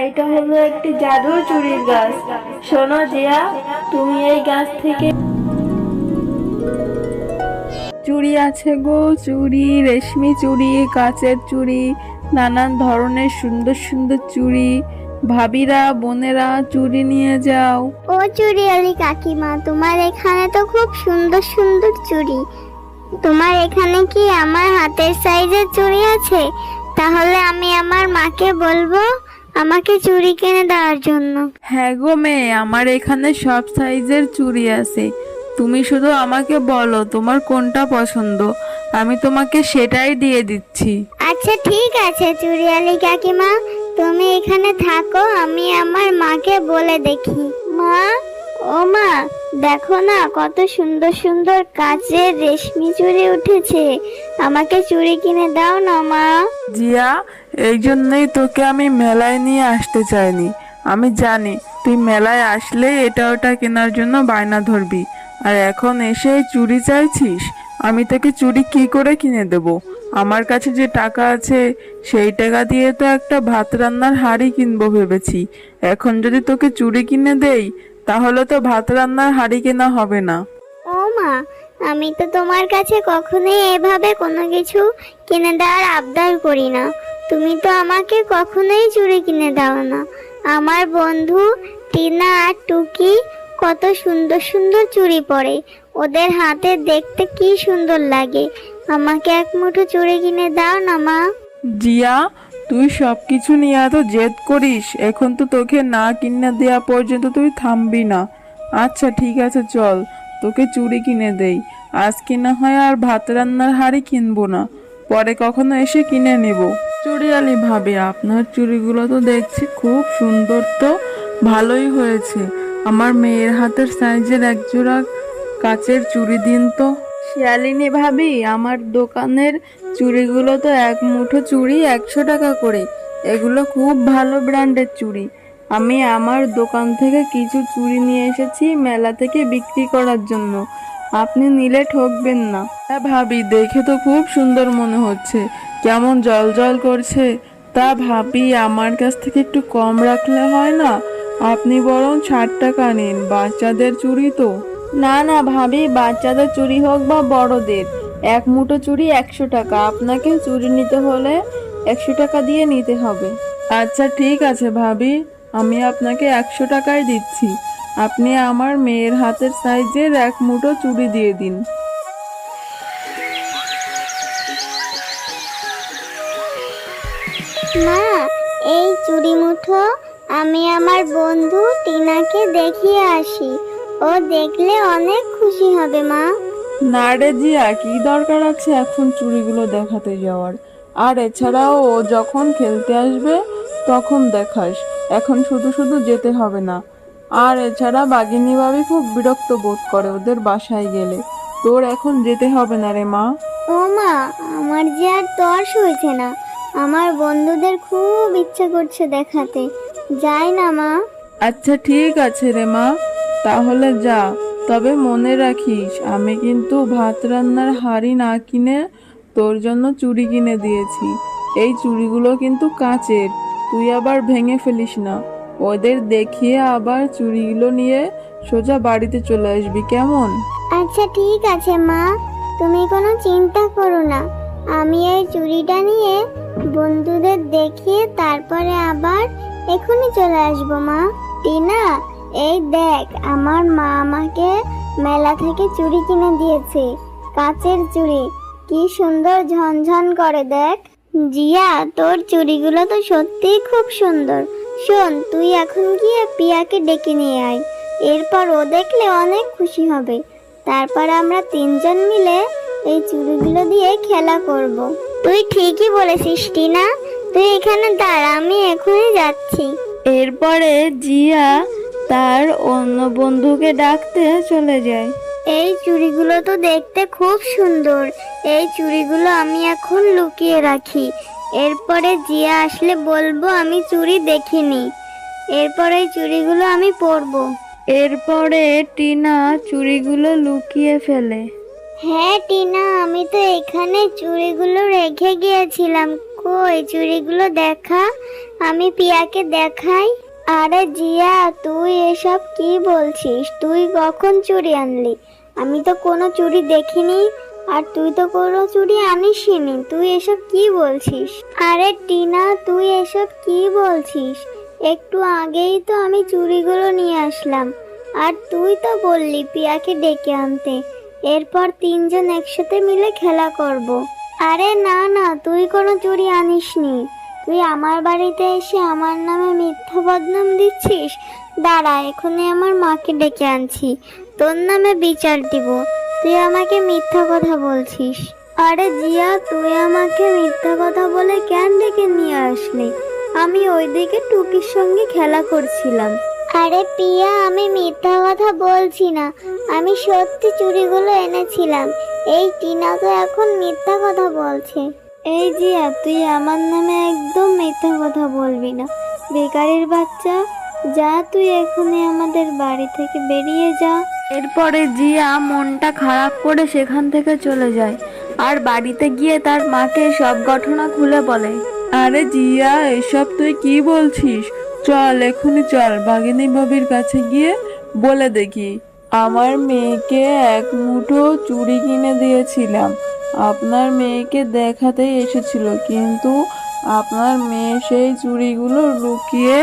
এটা হলো একটি জাদুর চুড়ির গাছ। শোনো জিয়া, তুমি এই গাছ থেকে চুড়ি আছে গো, চুড়ি, রেশমি চুড়ি, কাচের চুড়ি, নানান ধরনের সুন্দর সুন্দর চুড়ি। ভাবিরা, বোনেরা, চুড়ি নিয়ে যাও। ও চুড়িয়ালি কাকিমা, তোমার এখানে তো খুব সুন্দর সুন্দর চুড়ি। তোমার এখানে কি আমার হাতের সাইজের চুড়ি আছে? তাহলে আমি আমার মাকে বলবো আমাকে চুড়ি কিনে দেওয়ার জন্য। হ্যাঁ গো মেয়ে, আমার এখানে সব সাইজের চুড়ি আছে। তুমি শুধু আমাকে বলো তোমার কোনটা পছন্দ, আমি তোমাকে সেটাই দিয়ে দিচ্ছি। আচ্ছা ঠিক আছে চুড়িয়ালি কাকিমা, তুমি এখানে থাকো, আমি আমার মাকে বলে দেখি। মা, ও মা, দেখো না কত সুন্দর সুন্দর কাচের রেশমি চুড়ি উঠেছে। আমাকে চুড়ি কিনে দাও না মা। জিয়া, এই জন্যই তোকে আমি মেলায় নিয়ে আসতে চাইনি। আমি জানি তুই মেলায় আসলে এটা ওটা কেনার জন্য বায়না ধরবি, আর এখন এসে চুড়ি চাইছিস। আমি তোকে চুড়ি কি করে কিনে দেব? আমার কাছে যে টাকা আছে সেই টাকা দিয়ে তো একটা ভাত রান্নার হাঁড়ি কিনবো ভেবেছি। এখন যদি তোকে চুড়ি কিনে দেই তাহলে তো ভাত রান্নার হাঁড়ি কেনা হবে না। ও মা, আমি তো তোমার কাছে কখনোই এভাবে কোনো কিছু কিনে দেওয়ার আবদার করি না। তুমি তো আমাকে কখনোই চুড়ি কিনে দাও না। আমার বন্ধু টিনা আর টুকি কত সুন্দর সুন্দর চুড়ি পরে, ওদের হাতে দেখতে কি সুন্দর লাগে। আমাকে এক মুঠো চুড়ি কিনে দাও না মা। জিয়া, তুই সবকিছু নিয়ে এত জেদ করিস, এখন তো তোকে না কিনে দেওয়া পর্যন্ত তুই থামবি না। আচ্ছা ঠিক আছে, চল তোকে চুড়ি কিনে দেই। আজ কিনা হয় আর ভাত রান্নার হাঁড়ি কিনবো না, পরে কখনো এসে কিনে নেব। চুড়িয়ালি ভাবি, আপনার চুড়িগুলো তো দেখছি খুব সুন্দর, তো ভালোই হয়েছে। আমার মেয়ের হাতের সাইজের এক জোড়া কাচের চুড়ি দিন তো। শিয়ালিনী ভাবি, আমার দোকানের চুড়িগুলো তো এক মুঠো চুড়ি 100 টাকা করে। এগুলো খুব ভালো ব্র্যান্ডের চুড়ি। আমি আমার দোকান থেকে কিছু চুড়ি নিয়ে এসেছি মেলা থেকে বিক্রি করার জন্য। আপনি নিলে ঠকবেন না। হ্যাঁ ভাবি, দেখে তো খুব সুন্দর মনে হচ্ছে, কেমন জল জল করছে। তা ভাবি, আমার কাছ থেকে একটু কম রাখলে হয় না? আপনি বরং 60 টাকা নিন, বাচ্চাদের চুড়ি তো। না না ভাবি, বাচ্চাদের চুড়ি হোক বা বড়দের, এক মুঠো চুড়ি 100 টাকা। আপনাকে চুড়ি নিতে হলে 100 টাকা দিয়ে নিতে হবে। আচ্ছা ঠিক আছে ভাবি, আমি আপনাকে 100 টাকাই দিচ্ছি। আপনি আমার মেয়ের হাতের সাইজের এক মুঠো চুড়ি দিয়ে দিন। মা, এই চুড়ি মুঠো আমি আমার বন্ধু টিনাকে দেখিয়ে আসি, ও দেখলে অনেক খুশি হবে মা। না রে জিয়া, কি দরকার আছে এখন চুড়িগুলো দেখাতে যাওয়ার? আর এছাড়াও ও যখন খেলতে আসবে তখন দেখাস, এখন শুধু শুধু যেতে হবে না। আর এছাড়া বাঘিনী ভাবি খুব বিরক্ত বোধ করে ওদের বাসায় গেলে। তোর এখন যেতে হবে না রে মা। ও মা, আমার যে আর তর্স হয়েছে না, আমার বন্ধুদের খুব ইচ্ছা করছে দেখাতে। যাই না মা। আচ্ছা ঠিক আছে রে মা, তাহলে যা। তবে মনে রাখিস, আমি কিন্তু ভাত রান্নার হাঁড়ি না কিনে তোর জন্য চুড়ি কিনে দিয়েছি। এই চুড়িগুলো কিন্তু কাচের, তুই আবার ভেঙে ফেলিস না। ওদের দেখিয়ে আবার চুড়িগুলো নিয়ে সোজা বাড়িতে চলে আসবি, কেমন? আচ্ছা ঠিক আছে মা, তুমি কোনো চিন্তা করো না। আমি এই চুড়িটা নিয়ে বন্ধুদের দেখিয়ে তারপরে আবার এখনই চলে আসবো মা। টিনা, এই দেখ, আমার মা আমাকে মেলা থেকে চুড়ি কিনে দিয়েছে, কাচের চুড়ি, কি সুন্দর ঝনঝন করে দেখ। জিয়া, তোর চুড়িগুলো তো সত্যিই খুব সুন্দর। শোন, তুই এখন গিয়ে পিয়াকে ডেকে নিয়ে আয়, এরপর ও দেখলে অনেক খুশি হবে। তারপর আমরা তিনজন মিলে এই চুড়িগুলো দিয়ে খেলা করব। তুই ঠিকই বলেছিস টিনা, তুই এখানে দাঁড়া, আমি এখনই যাচ্ছি। এরপরে জিয়া তার অন্য বন্ধুকে ডাকতে চলে যায়। এই চুড়িগুলো তো দেখতে খুব সুন্দর, এই চুড়িগুলো আমি এখন লুকিয়ে রাখি। এরপরে জিয়া আসলে বলবো আমি চুড়ি দেখিনি, এরপরে এই চুড়িগুলো আমি পরবো। এরপরে টিনা চুড়িগুলো লুকিয়ে ফেলে। হ্যাঁ টিনা, আমি তো এখানে চুড়িগুলো রেখে গিয়েছিলাম, কই চুড়িগুলো দেখা, আমি পিয়াকে দেখাই। আরে জিয়া, তুই এসব কি বলছিস? তুই কখন চুড়ি আনলি? আমি তো কোনো চুড়ি দেখিনি, আর তুই তো কোনো চুড়ি আনিসনি। তুই এসব কি বলছিস? আরে টিনা, তুই এসব কি বলছিস? একটু আগেই তো আমি চুড়িগুলো নিয়ে আসলাম, আর তুই তো বললি পিয়াকে ডেকে আনতে। এরপর তিনজন একসাথে মিলে খেলা করব। আরে না না, তুই কোনো চুড়ি আনিসনি। তুই আমার বাড়িতে এসে আমার নামে মিথ্যা বদনাম দিচ্ছিস। দাঁড়া, এখনই আমার মাকে ডেকে আনছি, তোর নামে বিচার দিব। তুই আমাকে মিথ্যা কথা বলছিস। আরে জিয়া, তুই আমাকে মিথ্যা কথা বলে কেন ডেকে নিয়ে আসলি? আমি ওইদিকে টুকির সঙ্গে খেলা করছিলাম। আরে পিয়া, আমি মিথ্যা কথা বলছি না, আমি সত্যি চুড়িগুলো এনেছিলাম। এই টিনা তো এখন মিথ্যা কথা বলছে। এই জিয়া, তুই আমার নামে একদম মিথ্যা কথা বলবি না। বেকারির বাচ্চা, যা তুই এখনই আমাদের বাড়ি থেকে বেরিয়ে যা। এরপরে জিয়া মনটা খারাপ করে সেখান থেকে চলে যায়, আর বাড়িতে গিয়ে তার মাকে সব ঘটনা খুলে বলে। আরে জিয়া, এসব তুই কি বলছিস? চল এখনই চল, বাঘিনী ভাবির কাছে গিয়ে বলে দেখি। আমার মেয়েকে এক মুঠো চুড়ি কিনে দিয়েছিলাম, আপনার মেয়েকে দেখাতেই এসেছিল, কিন্তু আপনার মেয়ে সেই চুড়িগুলো লুকিয়ে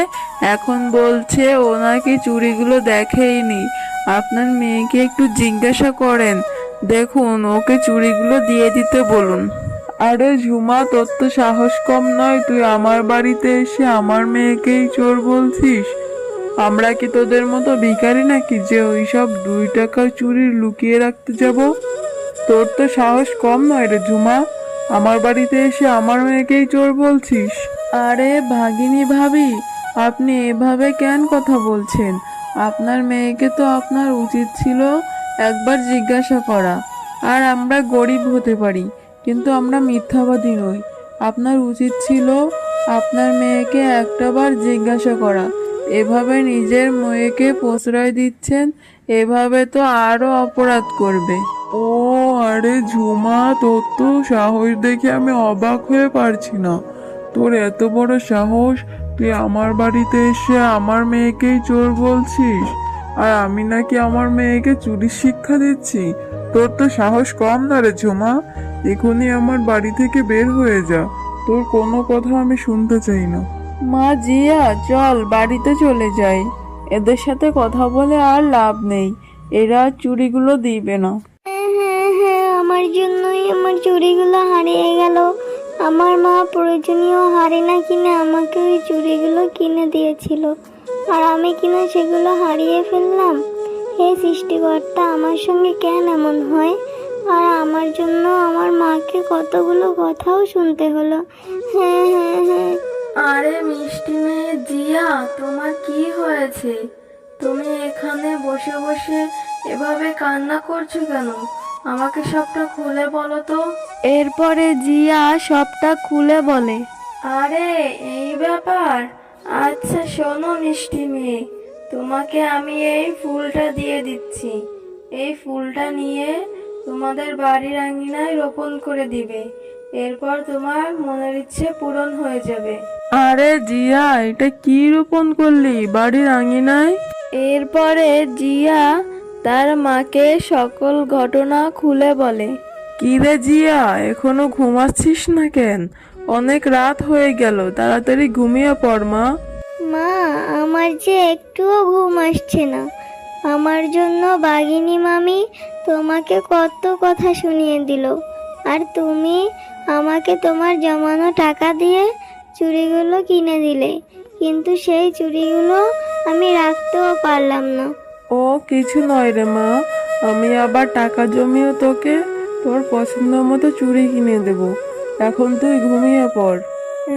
এখন বলছে ও নাকি চুড়িগুলো দেখেইনি। আপনার মেয়েকে একটু জিজ্ঞাসা করেন, দেখুন ওকে চুড়িগুলো দিয়ে দিতে বলুন। আরে ঝুমা, তোর তো সাহস কম নয়, তুই আমার বাড়িতে এসে আমার মেয়েকেই চোর বলছিস? আমরা কি তোদের মতো ভিখারি নাকি যে ওইসব 2 টাকার চুড়ি লুকিয়ে রাখতে যাব? তোর তো সাহস কম নয় রে ঝুমা, আমার বাড়িতে এসে আমার মেয়েকেই চোর বলছিস? আরে ভাগিনী ভাবি, আপনি এভাবে কেন কথা বলছেন? আপনার মেয়েকে তো আপনার উচিত ছিল একবার জিজ্ঞাসা করা। আর আমরা গরিব হতে পারি, কিন্তু আমরা মিথ্যাবাদী নই। আপনার উচিত ছিল আপনার মেয়েকে একটাবার জিজ্ঞাসা করা। এভাবে নিজের মেয়েকে প্রশ্রয় দিচ্ছেন, এভাবে তো আরো অপরাধ করবে। ও আরে ঝুমা, তোর তো সাহস দেখে আমি অবাক হয়ে পারছি না। তোর এত বড় সাহস, তুই আমার বাড়িতে এসে আমার মেয়েকেই চোর বলছিস, আর আমি নাকি আমার মেয়েকে চুরির শিক্ষা দিচ্ছি? তোর তো সাহস কম না রে ঝুমা, এখনই আমার বাড়ি থেকে বের হয়ে যা। তোর কোনো কথা আমি শুনতে চাই না। মা জিয়া, চল বাড়িতে চলে যাই, এদের সাথে কথা বলে আর লাভ নেই, এরা চুড়িগুলো দিবে না। হ্যাঁ হ্যাঁ হ্যাঁ, আমার জন্যই আমার চুড়িগুলো হারিয়ে গেল। আমার মা প্রয়োজনীয় হাড়ি না কিনে আমাকে ওই চুড়িগুলো কিনে দিয়েছিল, আর আমি কিনা সেগুলো হারিয়ে ফেললাম। হে সৃষ্টিকর্তা, আমার সঙ্গে কেন এমন হয়? আর আমার জন্য আমার মাকে কতগুলো কথাও শুনতে হলো। হ্যাঁ হ্যাঁ হ্যাঁ। আরে মিষ্টি মেয়ে জিয়া, তোমার কি হয়েছে? তুমি এখানে বসে বসে এভাবে কান্না করছো কেন? আমাকে সবটা খুলে বলো তো। এরপরে জিয়া সবটা খুলে বলে। আরে এই ব্যাপার, আচ্ছা শোনো মিষ্টি মেয়ে, তোমাকে আমি এই ফুলটা দিয়ে দিচ্ছি। এই ফুলটা নিয়ে তোমাদের বাড়ির আঙিনায় রোপণ করে দিবে, এরপর তোমার মনের ইচ্ছে পূরণ হয়ে যাবে। আরে জিয়া, এটা কি রোপণ করলি বাড়ির আঙিনায়? এরপরে জিয়া তার মাকে সকল ঘটনা খুলে বলে। কি রে জিয়া, এখনো ঘুমাচ্ছিস না কেন? অনেক রাত হয়ে গেল, তাড়াতাড়ি ঘুমিয়ে পড় মা। মা, আমার যে একটুও ঘুম আসছে না। আমার জন্য বাঘিনী মামি তোমাকে কত কথা শুনিয়ে দিল, আর তুমি আমাকে তোমার জমানো টাকা দিয়ে চুড়িগুলো কিনে দিলে, কিন্তু সেই চুড়িগুলো আমি রাখতেও পারলাম না। ও কিছু নয় রে মা, আমি আবার টাকা জমিয়ে তোকে তোর পছন্দ মতো চুড়ি কিনে দেব। এখন তুই ঘুমিয়ে পড়।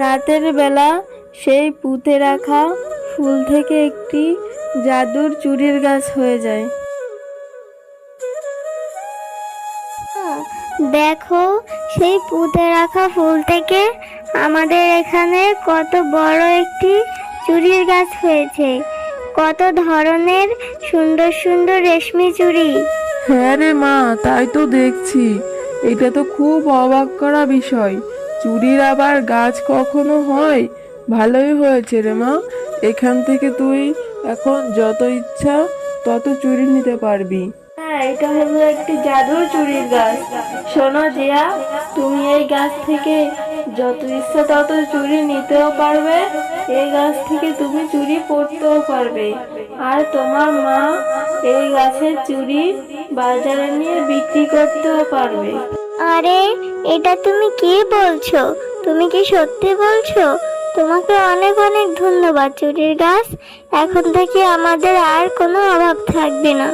রাতের বেলা সেই পুঁতে রাখা ফুল থেকে একটি জাদুর চুড়ির গাছ হয়ে যায়। দেখো, সেই পুঁতে রাখা ফুল থেকে আমাদের এখানে কত বড় একটি চুড়ির গাছ হয়েছে। কত ধরনের সুন্দর সুন্দর রেশমি চুড়ি। হ্যাঁ রে মা, তাই তো দেখছি। এটা তো খুব অবাক করা বিষয়। চুরির আবার গাছ কখনো হয়? ভালোই হয়েছে রে মা, এখান থেকে তুই এখন যত ইচ্ছা তত চুরি নিতে পারবি। হ্যাঁ, এটা হলো একটি জাদুর চুরির গাছ। শোনো জিয়া, তুমি এই গাছ থেকে যত ইচ্ছা তত চুরি নিতেও পারবে, এই গাছ থেকে তুমি চুরি করতেও পারবে। আর তোমার মা এই গাছের চুরি বাজারে নিয়ে বিক্রি করতেও পারবে। আরে, এটা তুমি কি বলছো? তুমি কি সত্যি বলছো? তোমাকে অনেক অনেক ধন্যবাদ চুরির গাছ। এখন থেকে আমাদের আর কোনো অভাব থাকবে না।